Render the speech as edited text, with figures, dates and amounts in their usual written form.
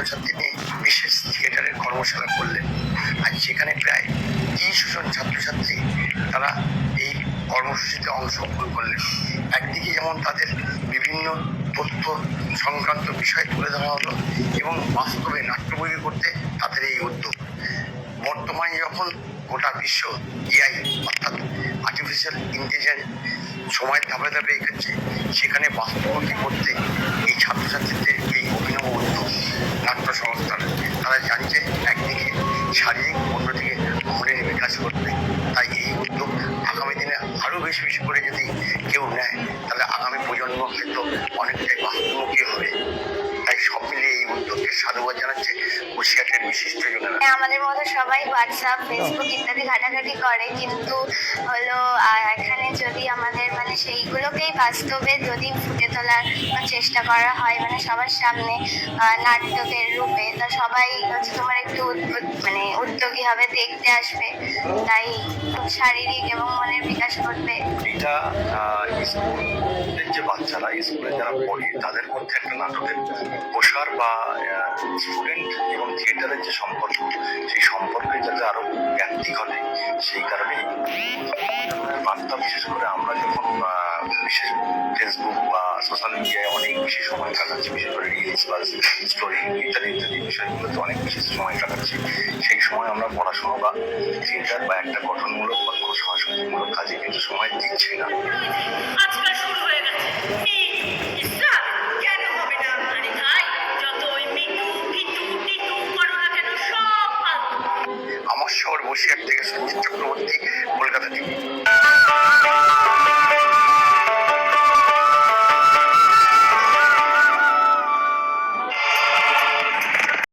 ছাত্রছাত্রী নিয়ে বিশেষ থিয়েটারের কর্মশালা করলেন। আর যেখানে প্রায় ৩০ জন ছাত্রছাত্রী তারা এই কর্মসূচিতে অংশগ্রহণ করলেন। একদিকে যেমন তাদের বিভিন্ন তথ্য সংক্রান্ত বিষয় তুলে ধরা হলো এবং বাস্তবে নাট্যবৈরি করতে তাদের এই উদ্যোগ। বর্তমানে যখন গোটা বিশ্ব এআই অর্থাৎ আর্টিফিশিয়াল ইন্টেলিজেন্স সময়ের ধাপে ধাপে এগোচ্ছে, সেখানে বাস্তবমুখী করতে এই ছাত্রছাত্রীদের এই অভিনব উদ্যোগ নাট্য সংস্থান তারা জানছে একদিকে শারীরিক, অন্যদিকে মনের বিকাশ করবে। তাই এই উদ্যোগ আগামী দিনে আরও বেশি বেশি করে যদি কেউ নেয় তাহলে আগামী প্রজন্ম হয়তো অনেকটাই বাস্তবমুখী হবে। তাই সব মিলিয়ে এই উদ্যোগকে সাধুবাদ জানাচ্ছে বসিরহাটের বিশিষ্ট জনেরা। আমাদের মতো সবাই হোয়াটসঅ্যাপ, ফেসবুক ইত্যাদি ঘাটাঘাটি করে, কিন্তু হলো এখানে যদি আমাদের মানে সেইগুলোকেই বাস্তবে যদি ফুটে তোলার চেষ্টা করা হয় মানে সবার সামনে নাটকের রূপে, তা সবাই হচ্ছে তোমার একটু মানে উদ্যোগী হবে, দেখতে আসবে, তাই খুব শারীরিক এবং মনের বিকাশ ঘটবে। এটা স্কুলের যে বাচ্চারা স্কুলে যারা পড়ে তাদের মধ্যে একটা নাটকের প্রসার বা স্টুডেন্ট এবং থিয়েটারের যে সম্পর্ক, সেই সম্পর্কে যাতে আরো ব্যাপ্তি ঘটে, সেই কারণেই বার্তা বিশেষ করে আমরা যখন বিশেষ ফেসবুক বা সোশ্যাল মিডিয়ায় অনেক বেশি সময় কাটাচ্ছি, বিশেষ করে রিলস বা স্টোরি ইত্যাদি ইত্যাদি বিষয়গুলোতে অনেক বেশি সময় কাটাচ্ছি, সেই সময় আমরা পড়াশোনা বা থিয়েটার বা একটা গঠনমূলক বা কোনো সংস্কৃতিমূলক কাজে কিন্তু সময় দিচ্ছি না। আজকাল শুরু হয়ে গেছে কেন হবে না? আরে ভাই, যত ওই মিটু ফিটু টিটু করো না কেন, সব আমার শহর বসিরহাট থেকে সঞ্জিত চক্রবর্তী, কলকাতা।